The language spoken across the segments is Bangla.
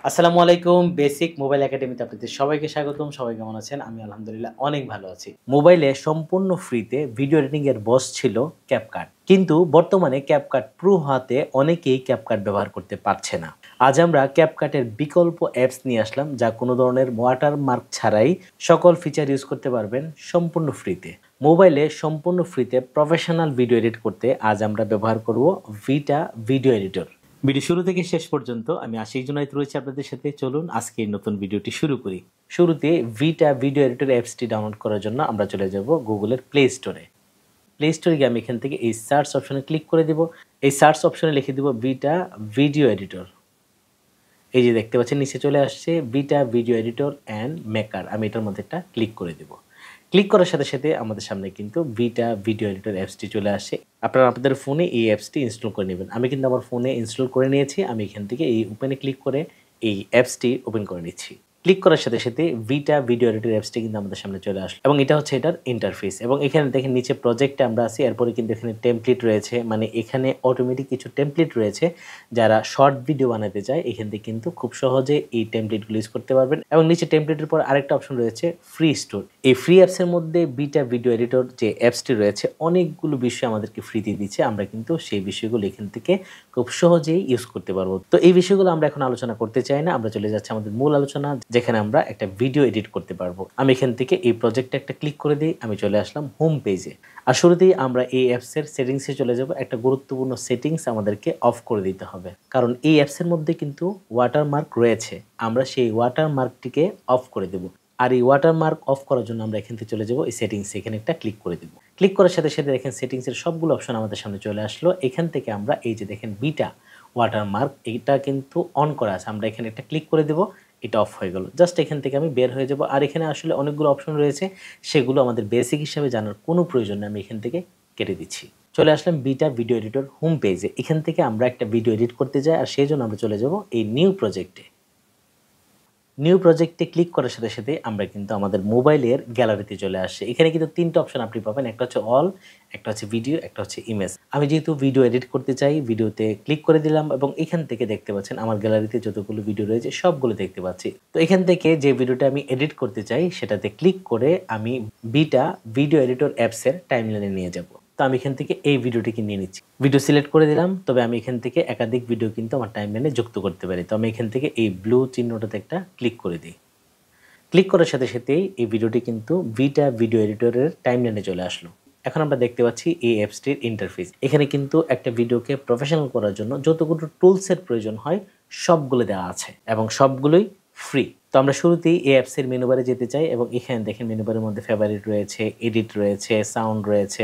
আসসালামু আলাইকুম। বেসিক মোবাইল একাডেমিতে আপনাদের সবাইকে স্বাগতম। সবাই কেমন আছেন? আমি আলহামদুলিল্লাহ অনেক ভালো আছি। মোবাইলে সম্পূর্ণ ফ্রিতে ভিডিও এডিটিং এর বস ছিল ক্যাপকাট। কিন্তু বর্তমানে ক্যাপকাট প্রো হওয়াতে অনেকেই ক্যাপকাট ব্যবহার করতে পারছে না। আজ আমরা ক্যাপকাটের বিকল্প অ্যাপস নিয়ে আসলাম যা কোনো ধরনের ওয়াটারমার্ক ছাড়াই সকল ফিচার ইউজ করতে পারবেন সম্পূর্ণ ফ্রিতে। মোবাইলে সম্পূর্ণ ফ্রিতে প্রফেশনাল ভিডিও এডিট করতে আজ আমরা ব্যবহার করব ভিটা ভিডিও এডিটর। ভিডিও শুরু থেকে শেষ পর্যন্ত আমি আশিক জুনায়েদ রয়েছি আপনাদের সাথে। চলুন আজকে এই নতুন ভিডিওটি শুরু করি। শুরুতে ভিটা ভিডিও এডিটর অ্যাপসটি ডাউনলোড করার জন্য আমরা চলে যাব গুগলের প্লে স্টোরে। প্লে স্টোরে গিয়ে আমি এখান থেকে এই সার্চ অপশনে ক্লিক করে দিব। এই সার্চ অপশনে লিখে দিব ভিটা ভিডিও এডিটর। এই যে দেখতে পাচ্ছেন নিচে চলে আসছে ভিটা ভিডিও এডিটর অ্যান্ড মেকার। আমি এটার মধ্যে একটা ক্লিক করে দেব। ক্লিক করার সাথে সাথে আমাদের সামনে কিন্তু ভিটা ভিডিও এডিটর অ্যাপসটি চলে আসে। আপনারা আপনাদের ফোনে এই অ্যাপসটি ইনস্টল করে নেবেন। আমি কিন্তু আমার ফোনে ইনস্টল করে নিয়েছি। আমি এখান থেকে এই ওপেনে ক্লিক করে এই অ্যাপসটি ওপেন করে নিচ্ছি। ক্লিক করার সাথে সাথে ভিটা ভিডিও এডিটর অ্যাপসটি কিন্তু আমাদের সামনে চলে আসলো এবং এটা হচ্ছে এটার ইন্টারফেস। এবং এখানে দেখেন নিচে প্রজেক্টে আমরা আছি, এরপরে কিন্তু এখানে টেমপ্লেট রয়েছে, মানে এখানে অটোমেটিক কিছু টেমপ্লেট রয়েছে। যারা শর্ট ভিডিও বানাতে চায় এখান থেকে কিন্তু খুব সহজে এই টেমপ্লেটগুলো ইউজ করতে পারবেন। এবং নিচে টেমপ্লেটের পর আরেকটা অপশন রয়েছে ফ্রি স্টোর। এই ফ্রি অ্যাপসের মধ্যে ভিটা ভিডিও এডিটর যে অ্যাপসটি রয়েছে অনেকগুলো বিষয় আমাদেরকে ফ্রি দিয়ে দিচ্ছে। আমরা কিন্তু সেই বিষয়গুলো এখান থেকে খুব সহজেই ইউজ করতে পারবো। তো এই বিষয়গুলো আমরা এখন আলোচনা করতে চাই না, আমরা চলে যাচ্ছি আমাদের মূল আলোচনা, যেখানে আমরা একটা ভিডিও এডিট করতে পারবো। আমি এখান থেকে এই প্রজেক্টে একটা ক্লিক করে দিই। আমি চলে আসলাম হোম পেজে। আর শুরুতেই আমরা এই অ্যাপসের সেটিংসে চলে যাব। একটা গুরুত্বপূর্ণ সেটিংস আমাদেরকে অফ করে দিতে হবে, কারণ এই অ্যাপসের মধ্যে কিন্তু ওয়াটারমার্ক রয়েছে। আমরা সেই ওয়াটারমার্কটিকে অফ করে দেব। আর এই ওয়াটারমার্ক অফ করার জন্য আমরা এখান থেকে চলে যাব এই সেটিংসে, এখানে একটা ক্লিক করে দেব। ক্লিক করার সাথে সাথে দেখেন সেটিংসের সবগুলো অপশন আমাদের সামনে চলে আসলো। এখান থেকে আমরা এই যে দেখেন ভিটা ওয়াটারমার্ক, এটা কিন্তু অন করা আছে। আমরা এখানে একটা ক্লিক করে দেব, এটা অফ হয়ে গেল। জাস্ট এখান থেকে আমি বের হয়ে যাব। আর এখানে আসলে অনেকগুলো অপশন রয়েছে, সেগুলো আমাদের বেসিক হিসাবে জানার কোনো প্রয়োজন নেই। আমি এখান থেকে কেটে দিচ্ছি। চলে আসলাম ভিটা ভিডিও এডিটর হোম পেজে। এখান থেকে আমরা একটা ভিডিও এডিট করতে যাই, আর সেই জন্য আমরা চলে যাব এই নিউ প্রজেক্টে। নিউ প্রজেক্টে ক্লিক করার সাথে সাথে আমরা কিন্তু আমাদের মোবাইলের গ্যালারিতে চলে আসছে। এখানে কিন্তু তিনটা অপশন আপনি পাবেন, একটা হচ্ছে অল, একটা হচ্ছে ভিডিও, একটা হচ্ছে ইমেজ। আমি যেহেতু ভিডিও এডিট করতে চাই, ভিডিওতে ক্লিক করে দিলাম এবং এখান থেকে দেখতে পাচ্ছেন আমার গ্যালারিতে যতগুলো ভিডিও রয়েছে সবগুলো দেখতে পাচ্ছি। তো এখান থেকে যে ভিডিওটা আমি এডিট করতে চাই সেটাতে ক্লিক করে আমি ভিটা ভিডিও এডিটর অ্যাপসের টাইমলাইনে নিয়ে যাব। তো আমি এখান থেকে এই ভিডিওটিকে নিয়ে নিচ্ছি। ভিডিও সিলেক্ট করে দিলাম। তবে আমি এখান থেকে একাধিক ভিডিও কিন্তু আমার টাইমলাইনে যুক্ত করতে পারি। তো আমি এখান থেকে এই ব্লু চিহ্নটাতে একটা ক্লিক করে দিই। ক্লিক করার সাথে সাথেই এই ভিডিওটি কিন্তু ভিটা ভিডিও এডিটরের টাইমলাইনে চলে আসলো। এখন আমরা দেখতে পাচ্ছি এই অ্যাপসটির ইন্টারফেস। এখানে কিন্তু একটা ভিডিওকে প্রফেশনাল করার জন্য যতগুলো টুলসের প্রয়োজন হয় সবগুলো দেওয়া আছে এবং সবগুলোই ফ্রি। তো আমরা শুরুতেই এই অ্যাপসের মেনু বারে যেতে চাই এবং এখানে দেখেন মেনু বারের মধ্যে ফেভারিট রয়েছে, এডিট রয়েছে, সাউন্ড রয়েছে,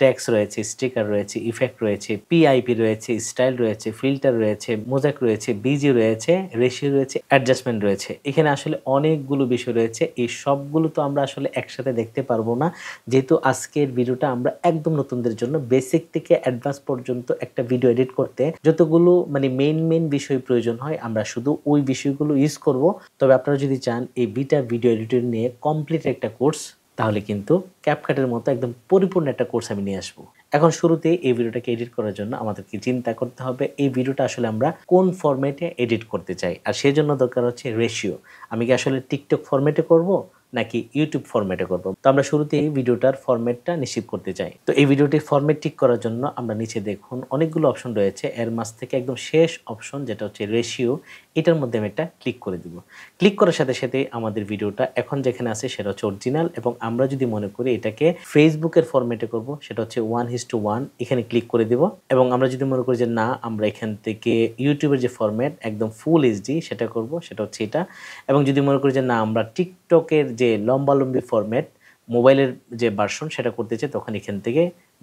টেক্সট রয়েছে, স্টিকার রয়েছে, ইফেক্ট রয়েছে, পিআইপি রয়েছে, স্টাইল রয়েছে, ফিল্টার রয়েছে, মোজাক রয়েছে, বিজি রয়েছে, রেশিও রয়েছে, অ্যাডজাস্টমেন্ট রয়েছে। এখানে আসলে অনেকগুলো বিষয় রয়েছে। এই সবগুলো তো আমরা আসলে একসাথে দেখতে পারবো না, যেহেতু আজকের ভিডিওটা আমরা একদম নতুনদের জন্য বেসিক থেকে অ্যাডভান্স পর্যন্ত একটা ভিডিও এডিট করতে যতগুলো মানে মেইন বিষয় প্রয়োজন হয় আমরা শুধু ওই বিষয়গুলো ইউজ করব। তবে আপনারা যদি চান এই ভিটা ভিডিও এডিটর নিয়ে কমপ্লিট একটা কোর্স, তাহলে কিন্তু ক্যাপকাটের মতো একদম পরিপূর্ণ একটা কোর্স আমি নিয়ে আসবো। এখন শুরুতে এই ভিডিওটাকে এডিট করার জন্য আমাদেরকে চিন্তা করতে হবে এই ভিডিওটা আসলে আমরা কোন ফরম্যাটে এডিট করতে চাই। আর সেই জন্য দরকার হচ্ছে রেশিও। আমি কি আসলে টিকটক ফরম্যাটে করব নাকি ইউটিউব ফরম্যাটে করব। তো আমরা শুরুতে এই ভিডিওটার ফরম্যাটটা নিশ্চিত করতে চাই। তো এই ভিডিওটির ফরম্যাট ঠিক করার জন্য আমরা নিচে দেখুন অনেকগুলো অপশন রয়েছে। এর মাঝ থেকে একদম শেষ অপশন যেটা হচ্ছে রেশিও, এটার মধ্যে আমি একটা ক্লিক করে দিব। ক্লিক করার সাথে সাথে আমাদের ভিডিওটা এখন যেখানে আছে সেটা হচ্ছে অরিজিনাল, এবং আমরা যদি মনে করি এটাকে ফেসবুকের ফরম্যাটে করব সেটা হচ্ছে 1:1, এখানে ক্লিক করে দিব। এবং আমরা যদি মনে করি যে না আমরা এখান থেকে ইউটিউবের যে ফরম্যাট একদম ফুল এইচডি সেটা করব, সেটা হচ্ছে এটা। এবং যদি মনে করি যে না আমরা টিকটকের যে লম্বালম্বি ফরম্যাট মোবাইলের যে ভার্সন সেটা করতে চাই, তখন এখান থেকে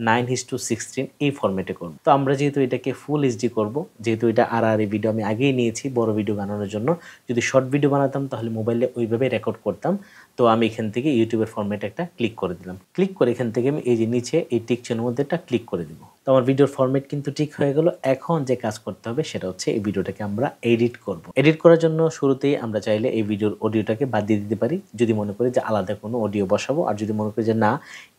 9:16 এই ফরম্যাটে করব। তো আমরা যেহেতু এটাকে ফুল এইচডি করব, যেহেতু এটা এই ভিডিও আমি আগেই নিয়েছি বড় ভিডিও বানানোর জন্য, যদি শর্ট ভিডিও বানাতাম তাহলে মোবাইলে ওইভাবে রেকর্ড করতাম। তো আমি এখান থেকে ইউটিউবের ফরম্যাটে একটা ক্লিক করে দিলাম। ক্লিক করে এখান থেকে আমি এই যে নিচে এই টিক চিহ্নের মধ্যে একটা ক্লিক করে দিব। তো আমার ভিডিওর ফরম্যাট কিন্তু ঠিক হয়ে গেল। এখন যে কাজ করতে হবে সেটা হচ্ছে এই ভিডিওটাকে আমরা এডিট করব। এডিট করার জন্য শুরুতেই আমরা চাইলে এই ভিডিওর অডিওটাকে বাদ দিয়ে দিতে পারি, যদি মনে করি যে আলাদা কোনো অডিও বসাবো। আর যদি মনে করি যে না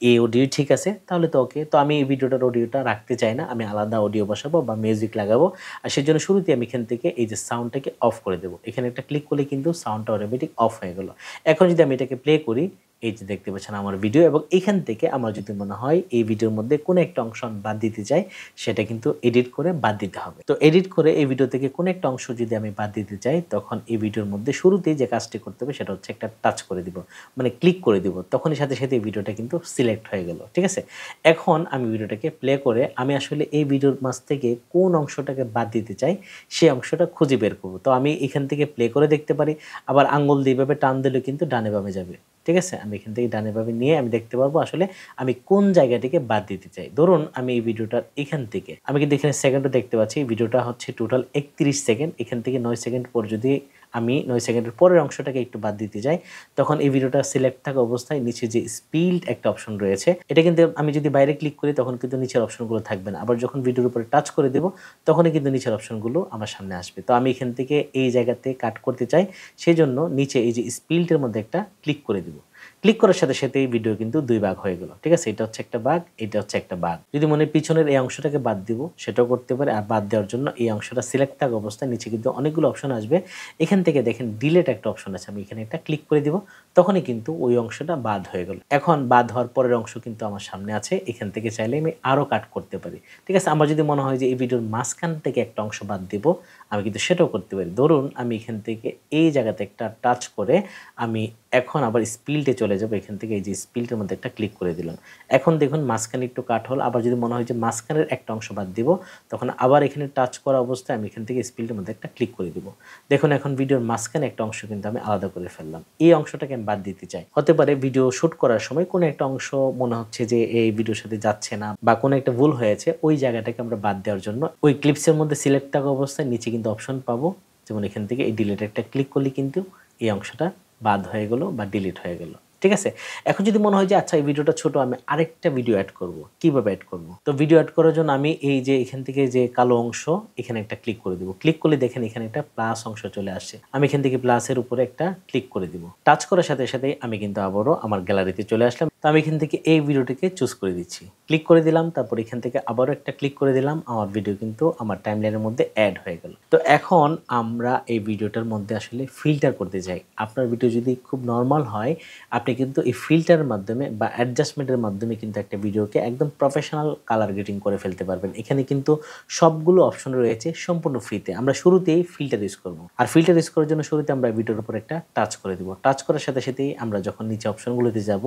এই অডিও ঠিক আছে তাহলে তো ওকে। তো আমি এই ভিডিওটার অডিওটা রাখতে চাই না, আমি আলাদা অডিও বসাবো বা মিউজিক লাগাবো। আর সেজন্য শুরুতে আমি এখান থেকে এই যে সাউন্ডটাকে অফ করে দেবো। এখানে একটা ক্লিক করলে কিন্তু সাউন্ডটা অটোমেটিক অফ হয়ে গেল। এখন যদি আমি এটাকে প্লে করি, এই যে দেখতে পাচ্ছেন আমার ভিডিও, এবং এখান থেকে আমার যদি মনে হয় এই ভিডিওর মধ্যে কোনো একটা অংশ আমি বাদ দিতে চাই, সেটা কিন্তু এডিট করে বাদ দিতে হবে। তো এডিট করে এই ভিডিও থেকে কোনো একটা অংশ যদি আমি বাদ দিতে চাই, তখন এই ভিডিওর মধ্যে শুরুতেই যে কাজটি করতে হবে সেটা হচ্ছে একটা টাচ করে দিব, মানে ক্লিক করে দিব, তখনই সাথে সাথে এই ভিডিওটা কিন্তু সিলেক্ট হয়ে গেল। ঠিক আছে, এখন আমি ভিডিওটাকে প্লে করে আমি আসলে এই ভিডিওর মাঝ থেকে কোন অংশটাকে বাদ দিতে চাই সেই অংশটা খুঁজে বের করব। তো আমি এখান থেকে প্লে করে দেখতে পারি, আবার আঙ্গুল দিয়ে এভাবে টান দিলে কিন্তু ডানে বামে যাবে। ঠিক আছে, আমি এখান থেকে ডানে বামে নিয়ে আমি দেখতে পারবো আসলে আমি কোন জায়গাটিকে বাদ দিতে চাই। ধরুন আমি এই ভিডিওটার এখান থেকে, আমি কিন্তু এখানে সেকেন্ডও দেখতে পাচ্ছি, ভিডিওটা হচ্ছে টোটাল 31 সেকেন্ড। এখান থেকে 9 সেকেন্ড পর যদি আমি 9 সেকেন্ডের পরের অংশটাকে একটু বাদ দিতে যাই, তখন এই ভিডিওটা সিলেক্ট থাকা অবস্থায় নিচে যে স্পিড একটা অপশন রয়েছে, এটা কিন্তু আমি যদি বাইরে ক্লিক করি তখন কিন্তু নিচের অপশনগুলো থাকবে না। আবার যখন ভিডিওর উপরে টাচ করে দেব তখনই কিন্তু নিচের অপশনগুলো আমার সামনে আসবে। তো আমি এখান থেকে এই জায়গাতে কাট করতে চাই, সেজন্য নিচে এই যে স্পিল্টের মধ্যে একটা ক্লিক করে দিব। ক্লিক করার সাথে সাথে এই ভিডিও কিন্তু দুই ভাগ হয়ে গেল। ঠিক আছে, এটা হচ্ছে একটা ভাগ, এটা হচ্ছে একটা ভাগ। যদি মনে পিছনের এই অংশটাকে বাদ দিব সেটাও করতে পারে। আর বাদ দেওয়ার জন্য এই অংশটা সিলেক্ট থাকা অবস্থায় নিচে কিন্তু অনেকগুলো অপশন আসবে। এখান থেকে দেখেন ডিলেট একটা অপশন আছে, আমি এখানে একটা ক্লিক করে দিব, তখনই কিন্তু ওই অংশটা বাদ হয়ে গেল। এখন বাদ হওয়ার পরের অংশ কিন্তু আমার সামনে আছে, এখান থেকে চাইলে আমি আরও কাট করতে পারি। ঠিক আছে, আমার যদি মনে হয় যে এই ভিডিওর মাঝখান থেকে একটা অংশ বাদ দিব, আমি কিন্তু সেটাও করতে পারি। ধরুন আমি এখান থেকে এই জায়গাতে একটা টাচ করে আমি এখন আবার স্পিল্টে চলে যাবো। এখান থেকে এই যে স্পিল্টের মধ্যে একটা ক্লিক করে দিলাম, এখন দেখুন মাঝখানে একটু কাট হল। আবার যদি মনে হয় যে মাঝখানের একটা অংশ বাদ দিব, তখন আবার এখানে টাচ করা অবস্থায় আমি এখান থেকে স্পিল্টের মধ্যে একটা ক্লিক করে দিব। দেখুন এখন ভিডিওর মাঝখানে একটা অংশ কিন্তু আমি আলাদা করে ফেললাম। এই অংশটাকে আমি বাদ দিতে চাই। হতে পারে ভিডিও শ্যুট করার সময় কোনো একটা অংশ মনে হচ্ছে যে এই ভিডিওর সাথে যাচ্ছে না বা কোনো একটা ভুল হয়েছে, ওই জায়গাটাকে আমরা বাদ দেওয়ার জন্য ওই ক্লিপসের মধ্যে সিলেক্ট থাকা অবস্থায় নিচে কিন্তু অপশন পাবো, যেমন এখান থেকে এই ডিলিট একটা ক্লিক করলে কিন্তু এই অংশটা বাদ হয়ে গেল বা ডিলিট হয়ে গেল। ঠিক আছে, এখন যদি মনে হয় যে আচ্ছা এই ভিডিওটা ছোট, আমি আরেকটা ভিডিও অ্যাড করব, কিভাবে অ্যাড করব? তো ভিডিও অ্যাড করার জন্য আমি এই যে এখান থেকে যে কালো অংশ এখানে একটা ক্লিক করে দিব। ক্লিক করলে দেখেন এখানে একটা প্লাস অংশ চলে আসছে, আমি এখান থেকে প্লাসের উপরে একটা ক্লিক করে দিব। টাচ করার সাথে সাথে আমি কিন্তু আবারও আমার গ্যালারিতে চলে আসলাম। তো আমি এখান থেকে এই ভিডিওটিকে চুজ করে দিচ্ছি, ক্লিক করে দিলাম, তারপর এখান থেকে আবারও একটা ক্লিক করে দিলাম, আমার ভিডিও কিন্তু আমার টাইমলাইনের মধ্যে অ্যাড হয়ে গেল। তো এখন আমরা এই ভিডিওটার মধ্যে আসলে ফিল্টার করতে চাই। আপনার ভিডিও যদি খুব নর্মাল হয়, আপনি কিন্তু এই ফিল্টারের মাধ্যমে বা অ্যাডজাস্টমেন্টের মাধ্যমে কিন্তু একটা ভিডিওকে একদম প্রফেশনাল কালার গ্রেডিং করে ফেলতে পারবেন। এখানে কিন্তু সবগুলো অপশন রয়েছে সম্পূর্ণ ফ্রিতে। আমরা শুরুতেই ফিল্টার ইউজ করব, আর ফিল্টার ইউজ করার জন্য শুরুতে আমরা ভিডিওর উপর একটা টাচ করে দিব। টাচ করার সাথে সাথেই আমরা যখন নিচে অপশনগুলোতে যাব,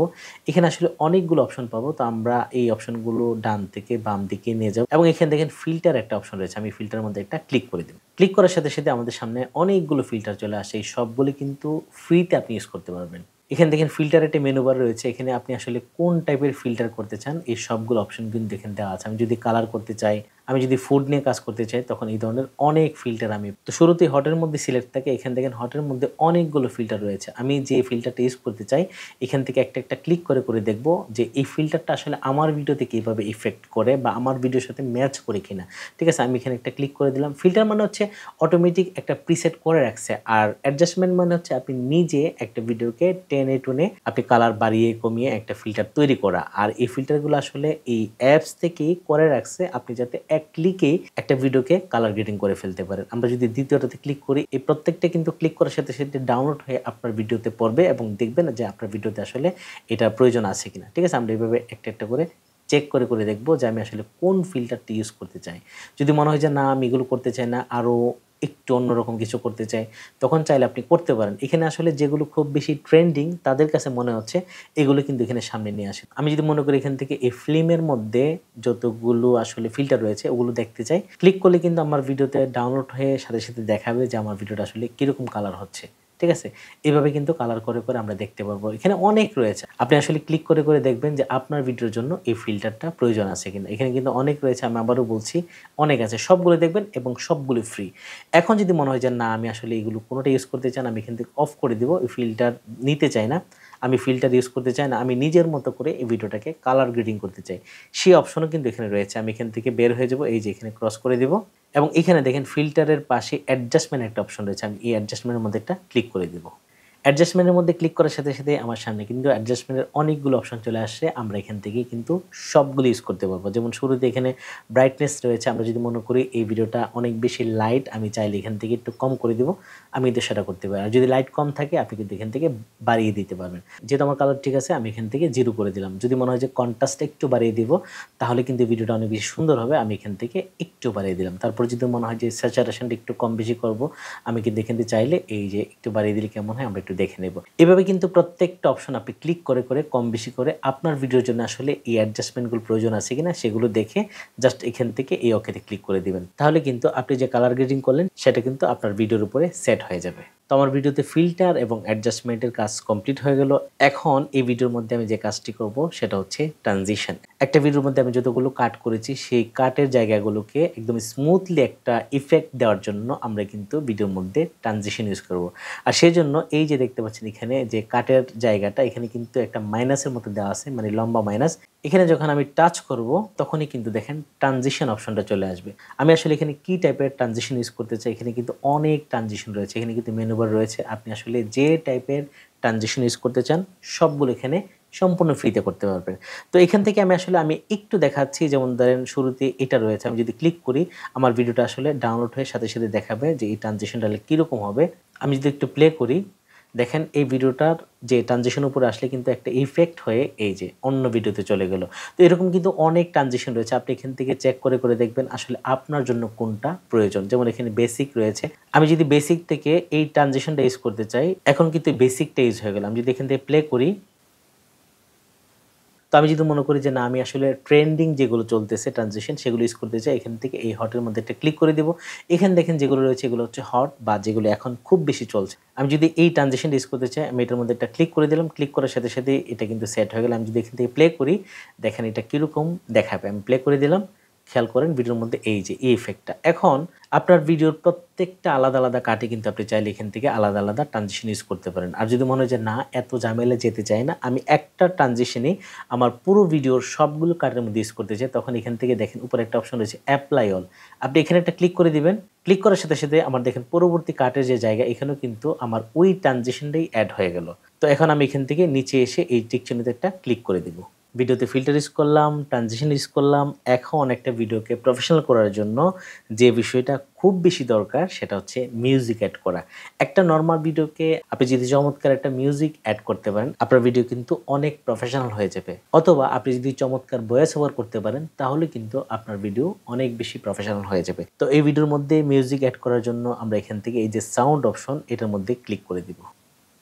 এখানে আসলে অনেকগুলো অপশন পাবো। তো আমরা এই অপশনগুলো ডান থেকে বাম দিকে নিয়ে যাব, এবং এখানে দেখেন ফিল্টার একটা অপশন রয়েছে, আমি ফিল্টারের মধ্যে একটা ক্লিক করে দিব। ক্লিক করার সাথে সাথে আমাদের সামনে অনেকগুলো ফিল্টার চলে আসে, এই সবগুলো কিন্তু ফ্রিতে আপনি ইউজ করতে পারবেন। এখানে দেখেন ফিল্টার একটা মেনু বার রয়েছে, এখানে আপনি আসলে কোন টাইপের ফিল্টার করতে চান এই সবগুলো অপশন কিন্তু এখানে দেওয়া আছে। আমি যদি কালার করতে চাই, আমি যদি ফুড নিয়ে কাজ করতে চাই, তখন এই ধরনের অনেক ফিল্টার আমি তো শুরুতেই হটের মধ্যে সিলেক্ট থাকে। এখানে দেখেন হটের মধ্যে অনেকগুলো ফিল্টার রয়েছে, আমি যে ফিল্টারটা ইউজ করতে চাই এখান থেকে একটা একটা ক্লিক করে করে দেখব যে এই ফিল্টারটা আসলে আমার ভিডিওতে কীভাবে ইফেক্ট করে বা আমার ভিডিওর সাথে ম্যাচ করে কিনা। ঠিক আছে, আমি এখানে একটা ক্লিক করে দিলাম। ফিল্টার মানে হচ্ছে অটোমেটিক একটা প্রিসেট করে রাখছে, আর অ্যাডজাস্টমেন্ট মানে হচ্ছে আপনি নিজে একটা ভিডিওকে টেনে টুনে আপনি কালার বাড়িয়ে কমিয়ে একটা ফিল্টার তৈরি করা। আর এই ফিল্টারগুলো আসলে এই অ্যাপস থেকেই করে রাখছে, আপনি যাতে এক ক্লিকেই একটা ভিডিওকে কালার গ্রেডিং করে ফেলতে পারেন। আমরা যদি দ্বিতীয়টাতে ক্লিক করি, এই প্রত্যেকটা কিন্তু ক্লিক করার সাথে সাথে ডাউনলোড হয়ে আপনার ভিডিওতে পড়বে এবং দেখবেন যে আপনার ভিডিওতে আসলে এটা প্রয়োজন আছে কিনা। ঠিক আছে, আমরা এইভাবে একটা একটা করে চেক করে করে দেখবো যে আমি আসলে কোন ফিল্টারটি ইউজ করতে চাই। যদি মনে হয় যে না আমি এগুলো করতে চাই না, আরও একটু অন্যরকম কিছু করতে চাই, তখন চাইলে আপনি করতে পারেন। এখানে আসলে যেগুলো খুব বেশি ট্রেন্ডিং তাদের কাছে মনে হচ্ছে এগুলো কিন্তু এখানে সামনে নিয়ে আসে। আমি যদি মনে করি এখান থেকে এই ফিল্মের মধ্যে যতগুলো আসলে ফিল্টার রয়েছে ওগুলো দেখতে চাই, ক্লিক করলে কিন্তু আমার ভিডিওতে ডাউনলোড হয়ে সাথে সাথে দেখাবে যে আমার ভিডিওটা আসলে কীরকম কালার হচ্ছে। ঠিক আছে, এভাবে কিন্তু কালার করে করে আমরা দেখতে পারবো। এখানে অনেক রয়েছে, আপনি আসলে ক্লিক করে করে দেখবেন যে আপনার ভিডিওর জন্য এই ফিল্টারটা প্রয়োজন আছে কিনা। এখানে কিন্তু অনেক রয়েছে, আমি আবারও বলছি অনেক আছে, সবগুলো দেখবেন এবং সবগুলো ফ্রি। এখন যদি মনে হয় যে না আমি আসলে এগুলো কোনোটা ইউজ করতে চান, আমি এখান থেকে অফ করে দিব, এই ফিল্টার নিতে চাই না, আমি ফিল্টার ইউজ করতে চাই না, আমি নিজের মতো করে এই ভিডিওটাকে কালার গ্রেডিং করতে চাই, সেই অপশনও কিন্তু এখানে রয়েছে। আমি এখান থেকে বের হয়ে যাব, এই যে এখানে ক্রস করে দিব এবং এখানে দেখেন ফিল্টারের পাশে অ্যাডজাস্টমেন্ট একটা অপশন রয়েছে, আমি এই অ্যাডজাস্টমেন্টের মধ্যে একটা ক্লিক করে দিব। অ্যাডজাস্টমেন্টের মধ্যে ক্লিক করার সাথে সাথে আমার সামনে কিন্তু অ্যাডজাস্টমেন্টের অনেকগুলো অপশন চলে আসছে। আমরা এখান থেকে কিন্তু সবগুলো ইউজ করতে পারবো। যেমন শুরুতে এখানে ব্রাইটনেস রয়েছে, আমরা যদি মনে করি এই ভিডিওটা অনেক বেশি লাইট, আমি চাইলে এখান থেকে একটু কম করে দিব, আমি কিন্তু সেটা করতে পারি। আর যদি লাইট কম থাকে আপনি কিন্তু এখান থেকে বাড়িয়ে দিতে পারবেন। যেহেতু আমার কালার ঠিক আছে, আমি এখান থেকে 0 করে দিলাম। যদি মনে হয় যে কন্ট্রাস্ট একটু বাড়িয়ে দিব তাহলে কিন্তু ভিডিওটা অনেক বেশি সুন্দর হবে, আমি এখান থেকে একটু বাড়িয়ে দিলাম। তারপর যদি মনে হয় যে স্যাচুরেশনটা একটু কম বেশি করব, আমি কিন্তু এখান থেকে চাইলে এই যে একটু বাড়িয়ে দিলে কেমন হয় আমরা একটু দেখে নেব। এভাবে কিন্তু প্রত্যেকটা অপশন আপনি ক্লিক করে করে কম বেশি করে আপনার ভিডিওর জন্য আসলে এই অ্যাডজাস্টমেন্টগুলো প্রয়োজন আছে কিনা সেগুলো দেখে জাস্ট এখান থেকে এই ওকেতে ক্লিক করে দিবেন। তাহলে কিন্তু আপনি যে কালার গ্রেডিং করলেন সেটা কিন্তু আপনার ভিডিওর উপরে সেট হয়ে যাবে। তো আমার ভিডিওতে ফিল্টার এবং অ্যাডজাস্টমেন্টের কাজ কমপ্লিট হয়ে গেল। এখন এই ভিডিওর মধ্যে আমি যে কাজটি করব সেটা হচ্ছে ট্রানজিশন। একটা ভিডিওর মধ্যে আমি যতগুলো কাট করেছি সেই কাটের জায়গাগুলোকে একদম স্মুথলি একটা ইফেক্ট দেওয়ার জন্য আমরা কিন্তু ভিডিওর মধ্যে ট্রানজিশন ইউজ করব। আর সেই জন্য এই যে দেখতে পাচ্ছেন এখানে যে কাটের জায়গাটা, এখানে কিন্তু একটা মাইনাসের মতো দেওয়া আছে, মানে লম্বা মাইনাস। এখানে যখন আমি টাচ করব তখনই কিন্তু দেখেন ট্রানজিশন অপশনটা চলে আসবে। আমি আসলে এখানে কি টাইপের ট্রানজিশন ইউজ করতে চাই, এখানে কিন্তু অনেক ট্রানজিশন রয়েছে, এখানে কিন্তু মেনু বার রয়েছে। আপনি আসলে যে টাইপের ট্রানজিশন ইউজ করতে চান সবগুলো এখানে সম্পূর্ণ ফ্রিতে করতে পারবেন। তো এখান থেকে আমি একটু দেখাচ্ছি, যেমন ধরেন শুরুতে এটা রয়েছে, আমি যদি ক্লিক করি আমার ভিডিওটা আসলে ডাউনলোড হয়ে সাথে সাথে দেখাবে যে এই ট্রানজিশনটা কীরকম হবে। আমি যদি একটু প্লে করি, দেখেন এই ভিডিওটার যে ট্রানজিশন উপরে আসলে কিন্তু একটা ইফেক্ট হয়ে এই যে অন্য ভিডিওতে চলে গেল। তো এরকম কিন্তু অনেক ট্রানজিশন রয়েছে, আপনি এখান থেকে চেক করে করে দেখবেন আসলে আপনার জন্য কোনটা প্রয়োজন। যেমন এখানে বেসিক রয়েছে, আমি যদি বেসিক থেকে এই ট্রানজিশনটা ইউজ করতে চাই, এখন কিন্তু বেসিকটা ইউজ হয়ে গেল। আমি যদি এখান থেকে প্লে করি, তো আমি যদি মনে করি যে না আমি আসলে ট্রেন্ডিং যেগুলো চলতেছে ট্রানজিশন সেগুলো ইউজ করতে চাই, এখান থেকে এই হটের মধ্যে একটা ক্লিক করে দিব। এখানে দেখেন যেগুলো রয়েছে এগুলো হচ্ছে হট বা যেগুলো এখন খুব বেশি চলছে। আমি যদি এই ট্রানজিশনটা ইউজ করতে চাই, আমি এটার মধ্যে একটা ক্লিক করে দিলাম, ক্লিক করার সাথে সাথে এটা কিন্তু সেট হয়ে গেল। আমি যদি এখান থেকে প্লে করি, দেখেন এটা কীরকম দেখাবে। আমি প্লে করে দিলাম, খেয়াল করেন ভিডিওর মধ্যে এই যে এই ইফেক্টটা। এখন আপনার ভিডিওর প্রত্যেকটা আলাদা আলাদা কাটে কিন্তু আপনি চাইলে এখান থেকে আলাদা আলাদা ট্রানজিশন ইউজ করতে পারেন। আর যদি মনে হয় যে না এত ঝামেলা যেতে চাই না, আমি একটা ট্রানজিশনেই আমার পুরো ভিডিওর সবগুলো কাটের মধ্যে ইউজ করতে চাই, তখন এখান থেকে দেখেন উপরে একটা অপশন রয়েছে অ্যাপ্লাই অল, আপনি এখানে একটা ক্লিক করে দিবেন। ক্লিক করার সাথে সাথে আমার দেখেন পরবর্তী কাটের যে জায়গা এখানেও কিন্তু আমার ওই ট্রানজিশনটাই অ্যাড হয়ে গেল। তো এখন আমি এখান থেকে নিচে এসে এই টিক চিহ্নতে একটা ক্লিক করে দিব। ভিডিওতে ফিল্টার ইউজ করলাম, ট্রানজিশন ইউজ করলাম। এখন একটা ভিডিওকে প্রফেশনাল করার জন্য যে বিষয়টা খুব বেশি দরকার সেটা হচ্ছে মিউজিক অ্যাড করা। একটা নর্মাল ভিডিওকে আপনি যদি চমৎকার একটা মিউজিক অ্যাড করতে পারেন, আপনার ভিডিও কিন্তু অনেক প্রফেশনাল হয়ে যাবে। অথবা আপনি যদি চমৎকার ভয়েস ওভার করতে পারেন তাহলে কিন্তু আপনার ভিডিও অনেক বেশি প্রফেশনাল হয়ে যাবে। তো এই ভিডিওর মধ্যে মিউজিক অ্যাড করার জন্য আমরা এখান থেকে এই যে সাউন্ড অপশন এটার মধ্যে ক্লিক করে দিব।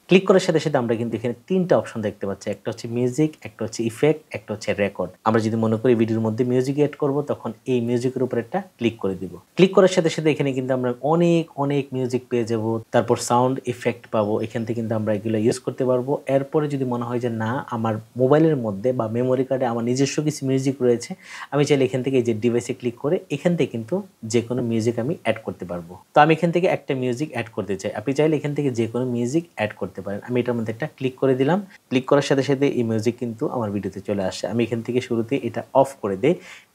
ক্লিক করার সাথে সাথে আমরা কিন্তু এখানে 3টা অপশন দেখতে পাচ্ছি, একটা হচ্ছে মিউজিক, একটা হচ্ছে ইফেক্ট, একটা হচ্ছে রেকর্ড। আমরা যদি মনে করি ভিডিওর মধ্যে মিউজিক এড করব তখন এই মিউজিকের উপর একটা ক্লিক করে দিব। ক্লিক করার সাথে সাথে এখানে কিন্তু আমরা অনেক অনেক মিউজিক পেয়ে যাব, তারপর সাউন্ড ইফেক্ট পাবো, এখান থেকে কিন্তু আমরা এগুলো ইউজ করতে পারবো। এরপরে যদি মনে হয় যে না আমার মোবাইলের মধ্যে বা মেমোরি কার্ডে আমার নিজস্ব কিছু মিউজিক রয়েছে, আমি চাইলে এখান থেকে এই যে ডিভাইসে ক্লিক করে এখান থেকে কিন্তু যে কোনো মিউজিক আমি অ্যাড করতে পারবো। তো আমি এখান থেকে একটা মিউজিক অ্যাড করতে চাই, আপনি চাইলে এখান থেকে যে কোনো মিউজিক অ্যাড করতে পারেন। আমি এটার মধ্যে একটা ক্লিক করে দিলাম, ক্লিক করার সাথে সাথে এই মিউজিক কিন্তু আমার ভিডিওতে চলে আসে। আমি এখান থেকে শুরুতে এটা অফ করে দেই,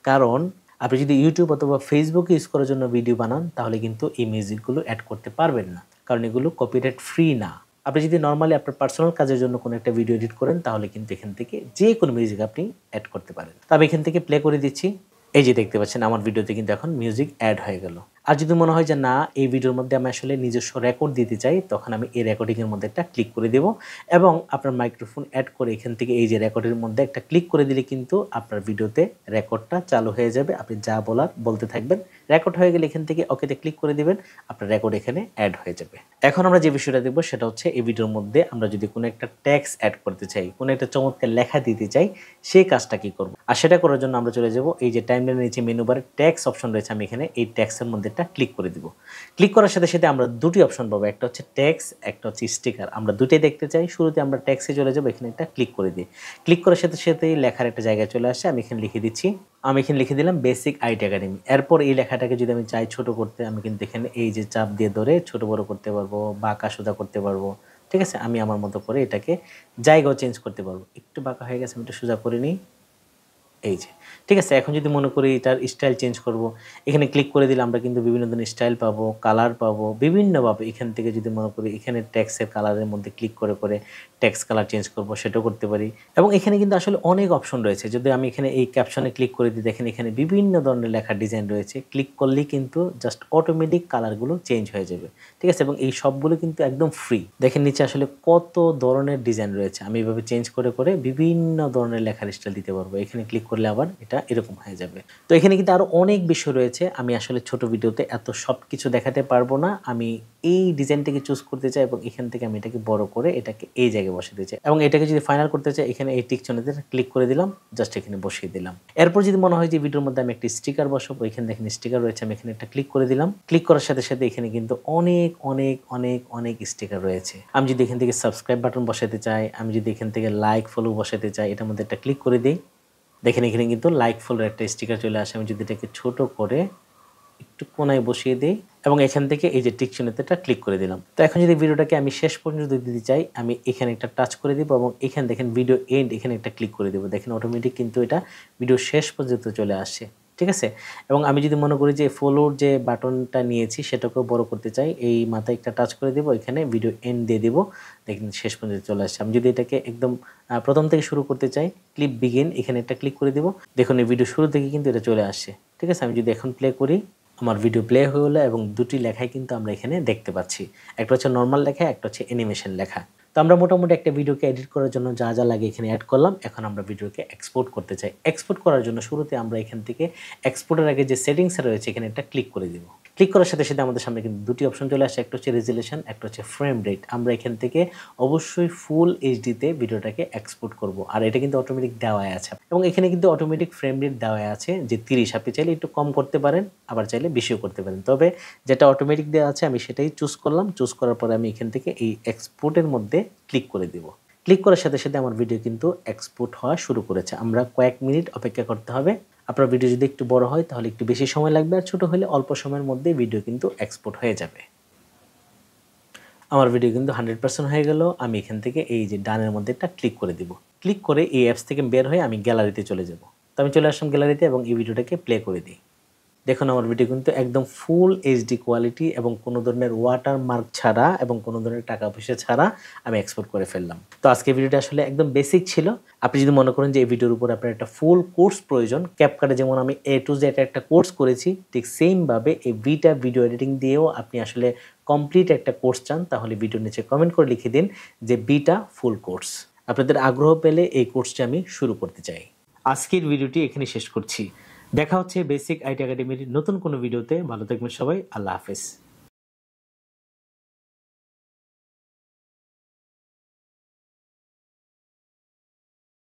কারণ আপনি যদি ইউটিউব অথবা ফেসবুকে ইউজ করার জন্য ভিডিও বানান তাহলে কিন্তু এই মিউজিকগুলো অ্যাড করতে পারবেন না, কারণ এগুলো কপিরাইট ফ্রি না। আপনি যদি নর্মালি আপনার পার্সোনাল কাজের জন্য কোনো একটা ভিডিও এডিট করেন তাহলে কিন্তু এখান থেকে যে কোনো মিউজিক আপনি অ্যাড করতে পারেন। তো আমি এখান থেকে প্লে করে দিচ্ছি, এই যে দেখতে পাচ্ছেন আমার ভিডিওতে কিন্তু এখন মিউজিক অ্যাড হয়ে গেল। আর যদি মনে হয় যে না এই ভিডিওর মধ্যে আমি আসলে নিজস্ব রেকর্ড দিতে চাই, তখন আমি এই রেকর্ডিংয়ের মধ্যে একটা ক্লিক করে দেব এবং আপনার মাইক্রোফোন অ্যাড করে এখান থেকে এই যে রেকর্ডের মধ্যে একটা ক্লিক করে দিলে কিন্তু আপনার ভিডিওতে রেকর্ডটা চালু হয়ে যাবে। আপনি যা বলার বলতে থাকবেন, রেকর্ড হয়ে গেলে এখান থেকে ওকেতে ক্লিক করে দিবেন, আপনার রেকর্ড এখানে অ্যাড হয়ে যাবে। এখন আমরা যে বিষয়টা দেখবো সেটা হচ্ছে এই ভিডিওর মধ্যে আমরা যদি কোনো একটা ট্যাক্স অ্যাড করতে চাই, কোনো একটা চমৎকার লেখা দিতে চাই, সেই কাজটা কি করব। আর সেটা করার জন্য আমরা চলে যাব এই যে টাইমলাইনের নিচে মেনু বারে ট্যাক্স অপশন রয়েছে, আমি এখানে এই ট্যাক্সের মধ্যে একটা ক্লিক করে দিব। ক্লিক করার সাথে সাথে আমরা দুটি অপশন পাবো, একটা হচ্ছে ট্যাক্স, একটা হচ্ছে স্টিকার। আমরা দুটোই দেখতে চাই, শুরুতে আমরা ট্যাক্সে চলে যাবো, এখানে একটা ক্লিক করে দিই। ক্লিক করার সাথে সাথে লেখার একটা জায়গায় চলে আসে, আমি এখানে লিখে দিচ্ছি, আমি এখানে লিখে দিলাম বেসিক আইটি একাডেমি। এরপর এই লেখাটাকে যদি আমি চাই ছোট করতে, আমি কিন্তু এখানে এই যে চাপ দিয়ে ধরে ছোট বড় করতে পারবো, বাঁকা সোজা করতে পারবো, ঠিক আছে, আমি আমার মতো করে এটাকে জায়গাও চেঞ্জ করতে পারবো। একটু বাঁকা হয়ে গেছে, আমি একটু সোজা করে নিই। এই যে ঠিক আছে, এখন যদি মনে করি এটার স্টাইল চেঞ্জ করব, এখানে ক্লিক করে দিলে আমরা কিন্তু বিভিন্ন ধরনের স্টাইল পাবো, কালার পাবো বিভিন্নভাবে। এখান থেকে যদি মনে করি এখানে টেক্সটের কালারের মধ্যে ক্লিক করে করে টেক্সট কালার চেঞ্জ করব, সেটাও করতে পারি। এবং এখানে কিন্তু আসলে অনেক অপশন রয়েছে। যদি আমি এখানে এই ক্যাপশনে ক্লিক করে দিই, দেখেন এখানে বিভিন্ন ধরনের লেখার ডিজাইন রয়েছে। ক্লিক করলেই কিন্তু জাস্ট অটোমেটিক কালারগুলো চেঞ্জ হয়ে যাবে। ঠিক আছে, এবং এই সবগুলো কিন্তু একদম ফ্রি। দেখেন নিচে আসলে কত ধরনের ডিজাইন রয়েছে। আমি এভাবে চেঞ্জ করে করে বিভিন্ন ধরনের লেখার স্টাইল দিতে পারবো। এখানে ক্লিক করলে আবার এটা এরকম হয়ে যাবে। তো এখানে কিন্তু আরো অনেক বিষয় রয়েছে। আমি আসলে ছোট ভিডিওতে এত সব কিছু দেখাতে পারবো না। আমি এই ডিজাইনটাকে চুজ করতে চাই এবং এখান থেকে আমি এটাকে বড় করে এটাকে এই জায়গায় বসাতে চাই। এবং এটাকে যদি ফাইনাল করতে চাই, এখানে এই টিক চিহ্নতে ক্লিক করে দিলাম, জাস্ট এখানে বসিয়ে দিলাম। এরপর যদি মনে হয় যে ভিডিওর মধ্যে আমি একটা স্টিকার বসাবো, এখানে দেখেন স্টিকার রয়েছে, আমি এখানে একটা ক্লিক করে দিলাম। ক্লিক করার সাথে সাথে এখানে কিন্তু অনেক অনেক অনেক অনেক স্টিকার রয়েছে। আমি যদি এখান থেকে সাবস্ক্রাইব বাটন বসাতে চাই, আমি যদি এখান থেকে লাইক ফলো বসাতে চাই, এটার মধ্যে একটা ক্লিক করে দিই। দেখেন এখানে কিন্তু লাইক ফলোর একটা স্টিকার চলে আসে। আমি যদি এটাকে ছোট করে একটু কোনায় বসিয়ে দিই এবং এখান থেকে এই যে টিক চিহ্নতে ক্লিক করে দিলাম। তো এখন যদি ভিডিওটাকে আমি শেষ পর্যন্ত দিতে চাই, আমি এখানে একটা টাচ করে দিব এবং এখানে দেখেন ভিডিও এন্ড, এখানে একটা ক্লিক করে দেবো। দেখেন অটোমেটিক কিন্তু এটা ভিডিও শেষ পর্যন্ত চলে আসে। ঠিক আছে, এবং আমি যদি মনে করি যে ফলোর যে বাটনটা নিয়েছি সেটাকেও বড় করতে চাই, এই মাথায় একটা টাচ করে দেবো, এখানে ভিডিও এন্ড দিয়ে দিব। দেখেন শেষ পর্যন্ত চলে আসছে। আমি যদি এটাকে একদম প্রথম থেকে শুরু করতে চাই, ক্লিপ বিগিন, এখানে একটা ক্লিক করে দিব। দেখুন এই ভিডিও শুরু থেকে কিন্তু এটা চলে আসছে। ঠিক আছে, আমি যদি এখন প্লে করি, আমার ভিডিও প্লে হয়ে গেলো এবং দুটি লেখাই কিন্তু আমরা এখানে দেখতে পাচ্ছি। একটা হচ্ছে নর্মাল লেখা, একটা হচ্ছে অ্যানিমেশন লেখা। তো আমরা মোটামুটি একটা ভিডিওকে এডিট করার জন্য যা যা লাগে এখানে অ্যাড করলাম। এখন আমরা ভিডিওকে এক্সপোর্ট করতে চাই। এক্সপোর্ট করার জন্য শুরুতে আমরা এখান থেকে এক্সপোর্টের আগে যে সেটিংস রয়েছে এখানে একটা ক্লিক করে দিব। ক্লিক করার সাথে সাথে আমাদের সামনে কিন্তু দুটি অপশন চলে আসে, একটা হচ্ছে রেজুলেশন, একটা হচ্ছে ফ্রেম রেট। আমরা এখান থেকে অবশ্যই ফুল এইচডিতে ভিডিওটাকে এক্সপোর্ট করব, আর এটা কিন্তু অটোমেটিক দেওয়াই আছে। এবং এখানে কিন্তু অটোমেটিক ফ্রেম রেট দেওয়া আছে যে 30। আপনি চাইলে একটু কম করতে পারেন, আবার চাইলে বেশিও করতে পারেন। তবে যেটা অটোমেটিক দেওয়া আছে আমি সেটাই চুজ করলাম। চুজ করার পরে আমি এখান থেকে এই এক্সপোর্টের মধ্যে ক্লিক করে দিব। ক্লিক করার সাথে সাথে আমার ভিডিও কিন্তু এক্সপোর্ট হওয়া শুরু করেছে। আমরা কয়েক মিনিট অপেক্ষা করতে হবে। আপনার ভিডিও যদি একটু বড় হয় তাহলে একটু বেশি সময় লাগবে, আর ছোট হলে অল্প সময়ের মধ্যে ভিডিও কিন্তু এক্সপোর্ট হয়ে যাবে। আমার ভিডিও কিন্তু 100% হয়ে গেল। আমি এখান থেকে এই যে ডানের মধ্যে একটা ক্লিক করে দিব। ক্লিক করে এই অ্যাপস থেকে বের হয়ে আমি গ্যালারিতে চলে যাব। তো আমি চলে আসলাম গ্যালারিতে এবং এই ভিডিওটাকে প্লে করে দিই। দেখুন আমার ভিডিও কিন্তু একদম ফুল এইচডি কোয়ালিটি এবং কোনো ধরনের ওয়াটারমার্ক ছাড়া এবং কোনো ধরনের টাকা পয়সা ছাড়া আমি এক্সপোর্ট করে ফেললাম। তো আজকে ভিডিওটা আসলে একদম বেসিক ছিল। আপনি যদি মনে করেন যে এই ভিডিওর উপর আপনার একটা ফুল কোর্স প্রয়োজন, ক্যাপকাটে যেমন আমি A to Z একটা কোর্স করেছি, ঠিক সেমভাবে এই ভিটা ভিডিও এডিটিং দিয়েও আপনি আসলে কমপ্লিট একটা কোর্স চান, তাহলে ভিডিওর নিচে কমেন্ট করে লিখে দিন যে ভিটা ফুল কোর্স। আপনাদের আগ্রহ পেলে এই কোর্সটি আমি শুরু করতে চাই। আজকের ভিডিওটি এখানে শেষ করছি। দেখা হচ্ছে বেসিক আইটি একাডেমির নতুন কোনো ভিডিওতে। ভালো থাকবেন সবাই, আল্লাহ হাফেজ।